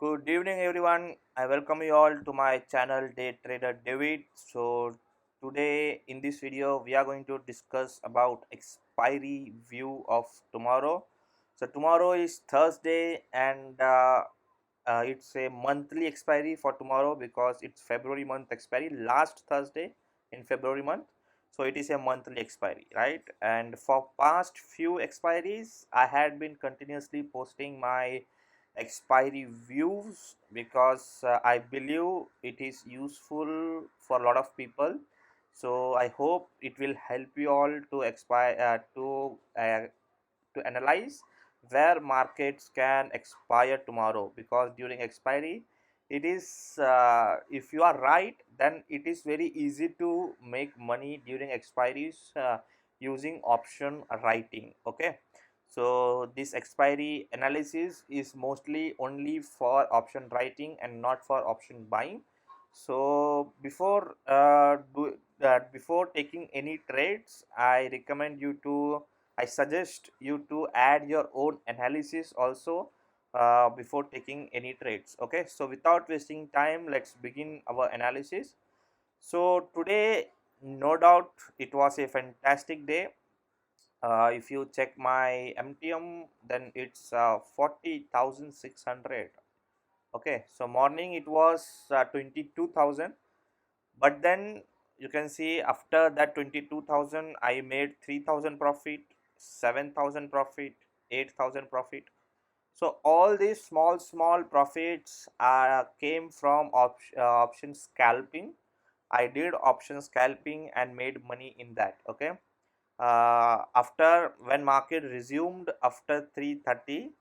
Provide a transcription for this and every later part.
Good evening, everyone. I welcome you all to my channel Day Trader David. So today in this video we are going to discuss about expiry view of tomorrow. So tomorrow is Thursday and it's a monthly expiry for tomorrow because it's February month expiry last Thursday in February month. So it is a monthly expiry, right? And for past few expiries I had been continuously posting my expiry views because I believe it is useful for a lot of people. So I hope it will help you all to to analyze where markets can expire tomorrow, because during expiry it is if you are right, then it is very easy to make money during expiries using option writing. Okay, so this expiry analysis is mostly only for option writing and not for option buying. So before taking any trades, I suggest you to add your own analysis also before taking any trades. Okay, so without wasting time, let's begin our analysis. So today, no doubt, it was a fantastic day. If you check my MTM, then it's 40,600. Okay, so morning it was 22,000, but then you can see after that 22,000 I made 3,000 profit, 7,000 profit, 8,000 profit. So all these small profits came from option scalping. I did option scalping and made money in that. Okay, after when market resumed after 3:30,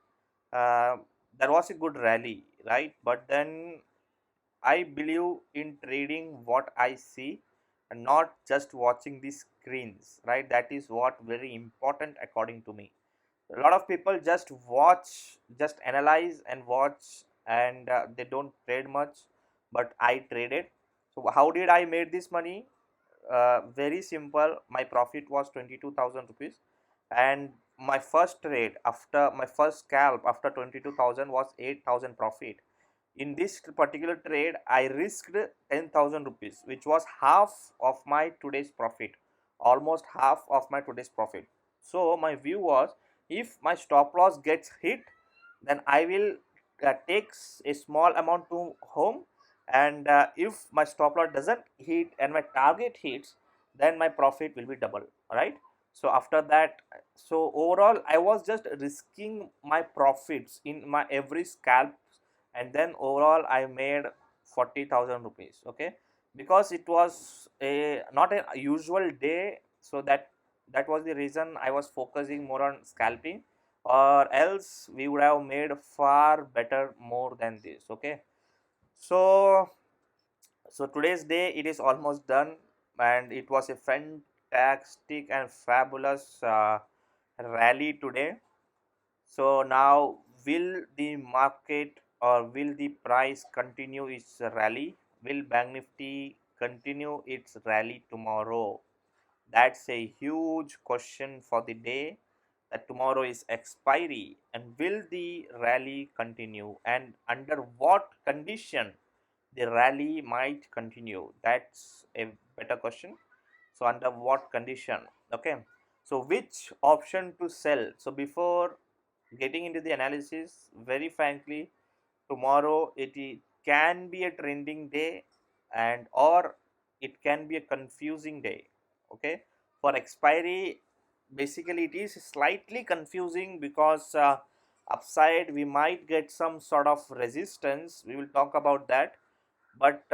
uh, there was a good rally, right? But then I believe in trading what I see and not just watching the screens, right? That is what very important according to me. A lot of people just watch, just analyze and watch, and they don't trade much, but I traded. So how did I made this money? Very simple. My profit was 22,000 rupees, and my first trade after my first scalp after 22,000 was 8,000 profit. In this particular trade I risked 10,000 rupees, which was half of my today's profit, almost half of my today's profit. So my view was, if my stop loss gets hit, then I will take a small amount to home, and if my stop loss doesn't hit and my target hits, then my profit will be double, right? So after that, so overall I was just risking my profits in my every scalp, and then overall I made 40,000 rupees. Okay, because it was a not a usual day, so that was the reason I was focusing more on scalping, or else we would have made far better more than this. Okay, so today's day it is almost done, and it was a fantastic and fabulous rally today. So now, will the market or will the price continue its rally? Will Bank Nifty continue its rally tomorrow? That's a huge question for the day. That tomorrow is expiry, and will the rally continue, and under what condition the rally might continue? That's a better question. So under what condition? Okay, so which option to sell? So before getting into the analysis, very frankly, tomorrow can be a trending day, and or it can be a confusing day. Okay, for expiry, basically it is slightly confusing because upside we might get some sort of resistance. We will talk about that, but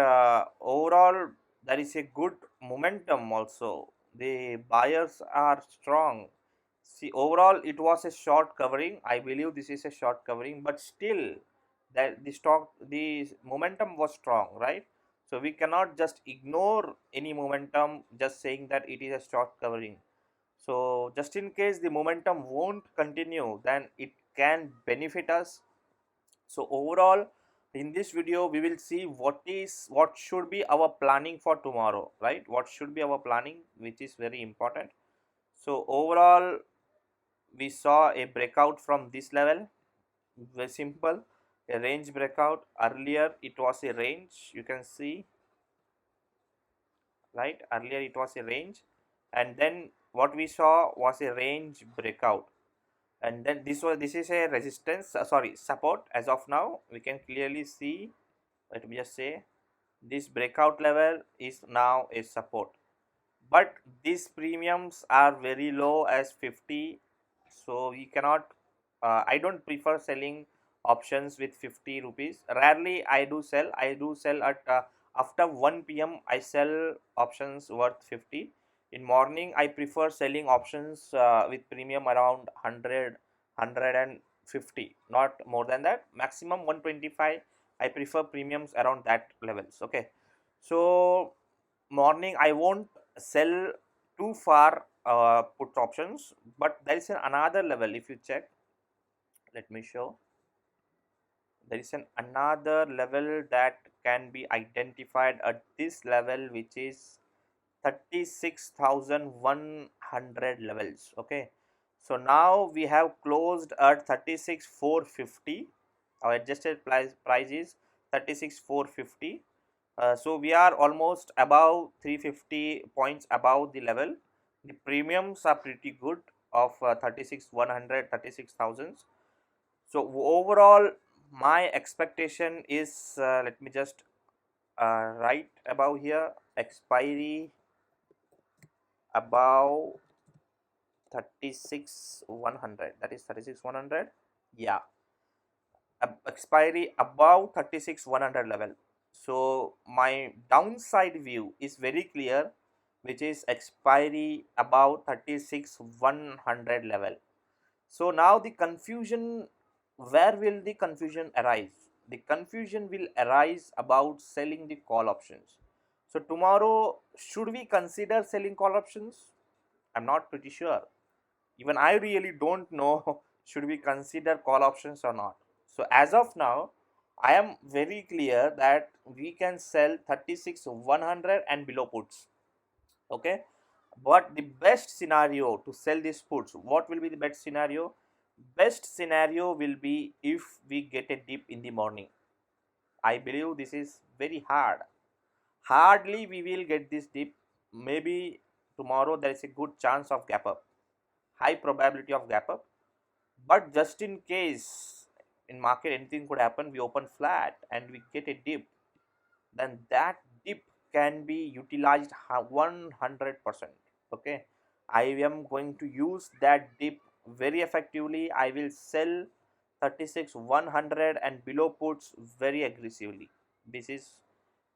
overall there is a good momentum also. The buyers are strong. See, overall it was a short covering. I believe this is a short covering, but still that the momentum was strong, right? So we cannot just ignore any momentum just saying that it is a short covering. So just in case the momentum won't continue, then it can benefit us. So overall, in this video we will see what should be our planning for tomorrow, right? What should be our planning, which is very important. So overall, we saw a breakout from this level. Very simple. a range breakout. Earlier it was a range, you can see, right? Earlier it was a range, and then what we saw was a range breakout, and then this is a resistance, sorry, support. As of now we can clearly see, let me just say, this breakout level is now a support, but these premiums are very low as 50, so we cannot, I don't prefer selling options with 50 rupees. Rarely I do sell at after 1 p.m. I sell options worth 50. In morning I prefer selling options with premium around 100, not more than that, maximum 125. I prefer premiums around that levels. Okay, so morning I won't sell too far put options, but there is another level. If you check, let me show, there is another level that can be identified at this level, which is 36,100 levels. Okay, so now we have closed at 36,450. Our adjusted price is 36,450. So we are almost above 350 points above the level. The premiums are pretty good of 36,100, 36,000. So overall my expectation is, let me just write above here, expiry above 36,100, that is 36,100. Yeah, expiry above 36,100 level. So my downside view is very clear, which is expiry above 36,100 level. So now the confusion, where will the confusion arise? The confusion will arise about selling the call options. So tomorrow, should we consider selling call options? I'm not pretty sure. Even I really don't know should we consider call options or not. So as of now, I am very clear that we can sell 36,100 and below puts. Okay, but the best scenario to sell these puts, what will be the best scenario? Best scenario will be if we get a dip in the morning. I believe this is very hard. Hardly we will get this dip. Maybe tomorrow there is a good chance of gap up, high probability of gap up. But just in case in market anything could happen, we open flat and we get a dip, then that dip can be utilized 100%. Okay, I am going to use that dip very effectively. I will sell 36,100 and below puts very aggressively. This is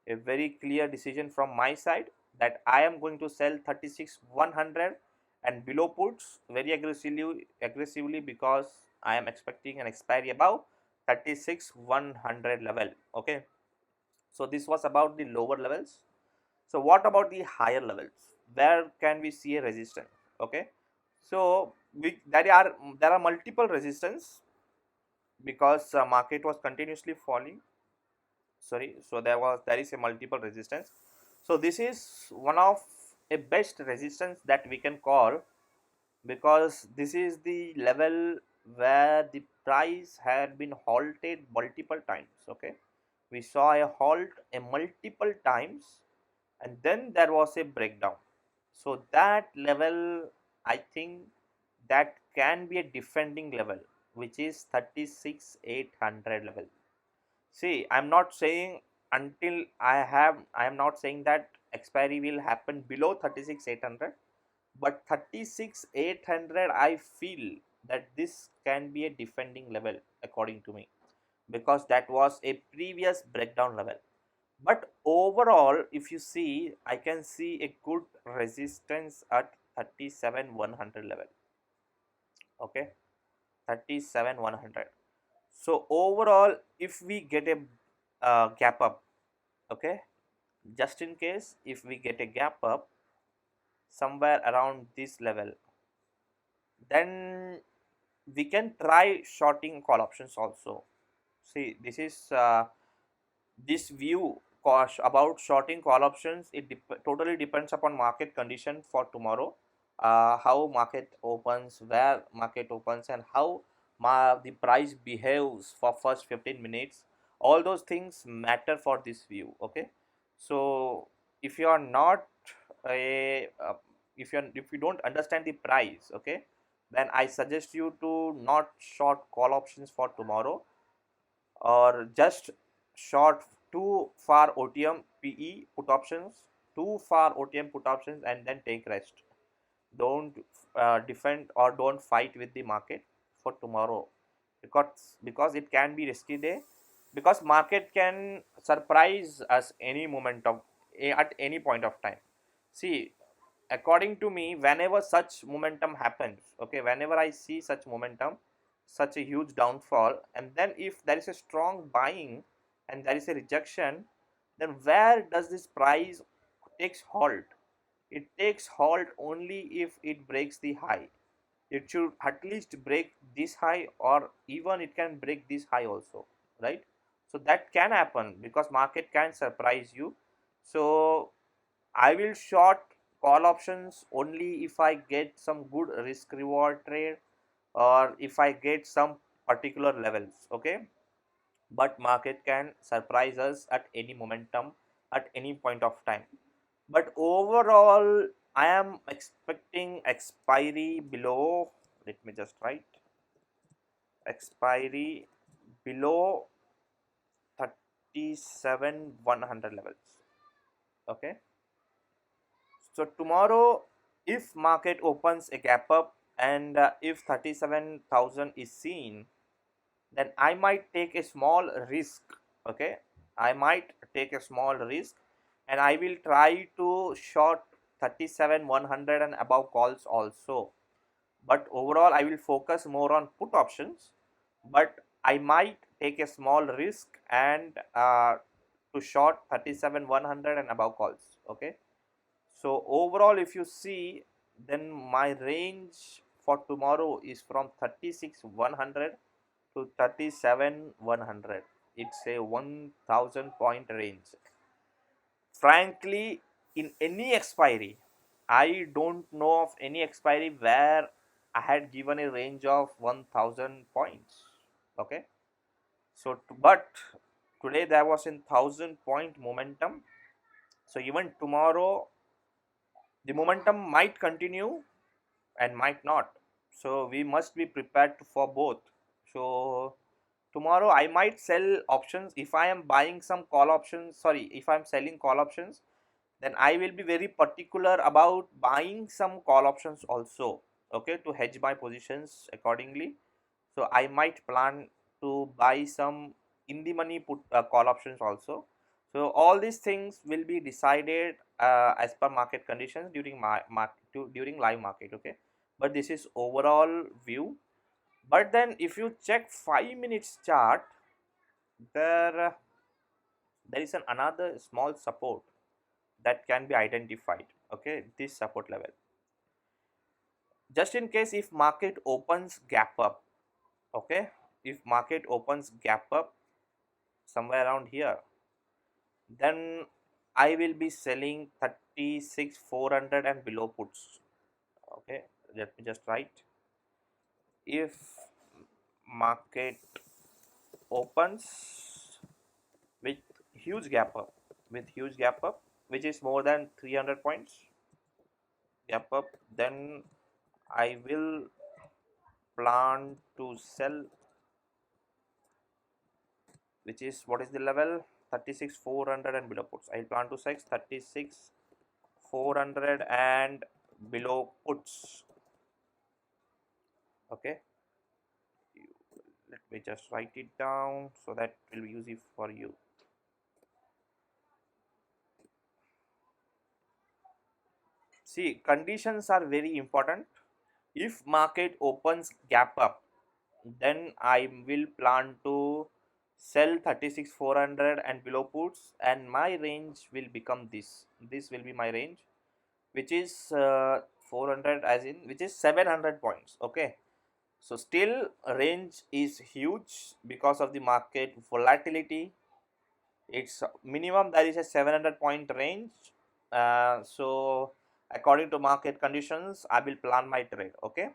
a very clear decision from my side that I am going to sell 36,100 and below puts very aggressively because I am expecting an expiry above 36,100 level. Okay, so this was about the lower levels. So what about the higher levels? Where can we see a resistance? Okay, so there are multiple resistance because market was continuously falling. Sorry, so there is a multiple resistance. So this is one of a best resistance that we can call, because this is the level where the price had been halted multiple times. Okay, we saw a halt a multiple times, and then there was a breakdown. So that level, I think, that can be a defending level, which is 36,800 level. See, I'm not saying until I am not saying that expiry will happen below 36,800, but 36,800 I feel that this can be a defending level according to me, because that was a previous breakdown level. But overall, if you see, I can see a good resistance at 37,100 level. Okay, 37,100. So overall, if we get a gap up, okay, just in case if we get a gap up somewhere around this level, then we can try shorting call options also. See, this is this view cost about shorting call options. It totally depends upon market condition for tomorrow, how market opens, where market opens, and how the price behaves for first 15 minutes, all those things matter for this view. Okay, so if you are not a if you don't understand the price, okay, then I suggest you to not short call options for tomorrow, or just short too far OTM PE put options, too far OTM put options, and then take rest. Don't defend or don't fight with the market for tomorrow, because it can be risky day, because market can surprise us any moment of at any point of time. See, according to me, whenever such momentum happens, okay, whenever I see such momentum, such a huge downfall, and then if there is a strong buying and there is a rejection, then where does this price takes halt? It takes halt only if it breaks the high. It should at least break this high, or even it can break this high also, right? So that can happen because market can surprise you. So I will short call options only if I get some good risk reward trade, or if I get some particular levels, okay? But market can surprise us at any momentum, at any point of time. But overall, I am expecting expiry below, let me just write, expiry below 37,100 levels. Okay, so tomorrow, if market opens a gap up, and if 37,000 is seen, then I might take a small risk. Okay, I might take a small risk, and I will try to short 37,100 and above calls also. But overall, I will focus more on put options, but I might take a small risk and to short 37,100 and above calls. Okay, so overall, if you see, then my range for tomorrow is from 36,100 to 37,100. It's a 1,000 point range. Frankly, in any expiry, I don't know of any expiry where I had given a range of 1,000 points. Okay, so but today there was a 1,000 point momentum. So even tomorrow, the momentum might continue and might not. So we must be prepared for both. So tomorrow I might sell options. If I am buying some call options, sorry, if I am selling call options, then I will be very particular about buying some call options also, okay, to hedge my positions accordingly. So I might plan to buy some in the money put call options also. So all these things will be decided as per market conditions during during live market. Okay, but this is overall view. But then if you check 5 minutes chart, there there is another small support that can be identified. Okay, this support level, just in case if market opens gap up. Okay, if market opens gap up somewhere around here, then I will be selling 36,400 and below puts. Okay, let me just write, if market opens with huge gap up, which is more than 300 points gap up, then I will plan to sell, which is what is the level, 36,400 and below puts. I plan to sell 36,400 and below puts. Okay, let me just write it down so that will be easy for you. See, conditions are very important. If market opens gap up, then I will plan to sell 36,400 and below puts, and my range will become this will be my range, which is 400, as in which is 700 points. Okay, so still range is huge because of the market volatility. It's minimum there is a 700 point range. So according to market conditions, I will plan my trade. Okay,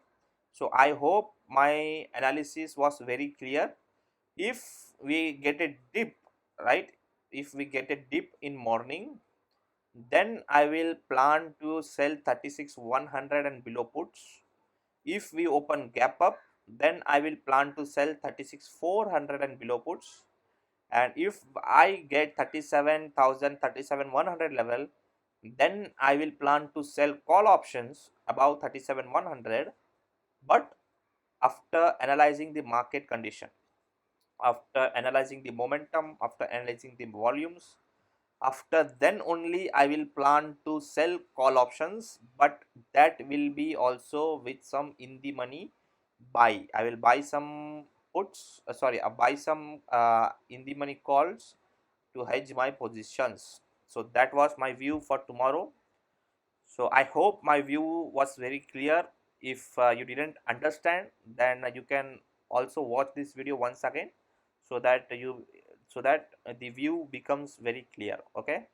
So I hope my analysis was very clear. If we get a dip, right, if we get a dip in morning, then I will plan to sell 36,100 and below puts. If we open gap up, then I will plan to sell 36,400 and below puts. And if I get 37,000, 37,100 level, then I will plan to sell call options above 37,100, but after analyzing the market condition, after analyzing the momentum, after analyzing the volumes, after then only I will plan to sell call options, but that will be also with some in the money buy. I will buy some puts, sorry, buy some in the money calls to hedge my positions. So that was my view for tomorrow. So I hope my view was very clear. If you didn't understand, then you can also watch this video once again, so that the view becomes very clear. Okay,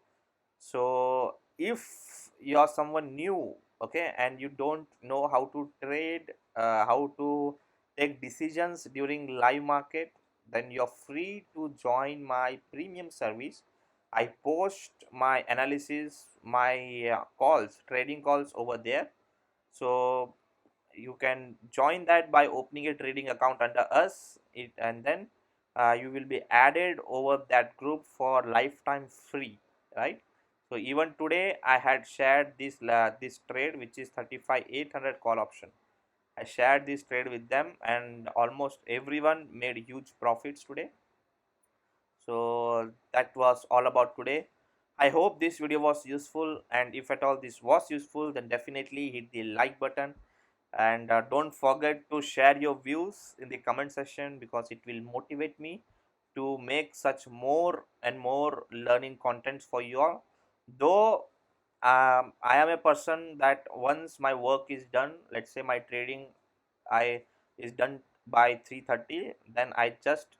so if you're someone new, okay, and you don't know how to trade, how to take decisions during live market, then you're free to join my premium service. I post my analysis, my calls, trading calls over there. So you can join that by opening a trading account under us, and then you will be added over that group for lifetime free, right? So even today I had shared this trade, which is 35,800 call option. I shared this trade with them, and almost everyone made huge profits today. So that was all about today. I hope this video was useful, and if at all this was useful, then definitely hit the like button, and don't forget to share your views in the comment section, because it will motivate me to make such more and more learning contents for you all. Though I am a person that once my work is done, let's say my trading I is done by 3:30, then I just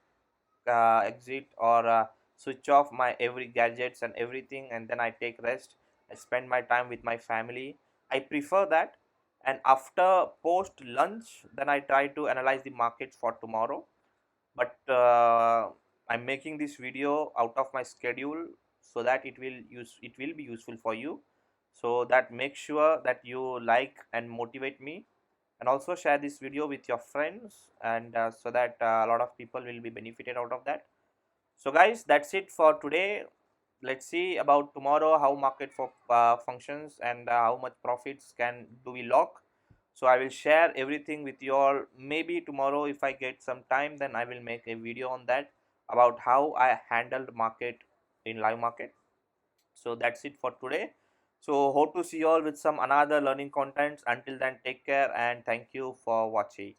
exit or switch off my every gadgets and everything, and then I take rest. I spend my time with my family. I prefer that. And after post lunch, then I try to analyze the markets for tomorrow. But I'm making this video out of my schedule, so that it will be useful for you. So that make sure that you like and motivate me, and also share this video with your friends, and so that a lot of people will be benefited out of that. So guys, that's it for today. Let's see about tomorrow how market functions, and how much profits can do we lock. So I will share everything with you all. Maybe tomorrow, if I get some time, then I will make a video on that, about how I handled market in live market. So that's it for today. So hope to see you all with some another learning contents. Until then, take care and thank you for watching.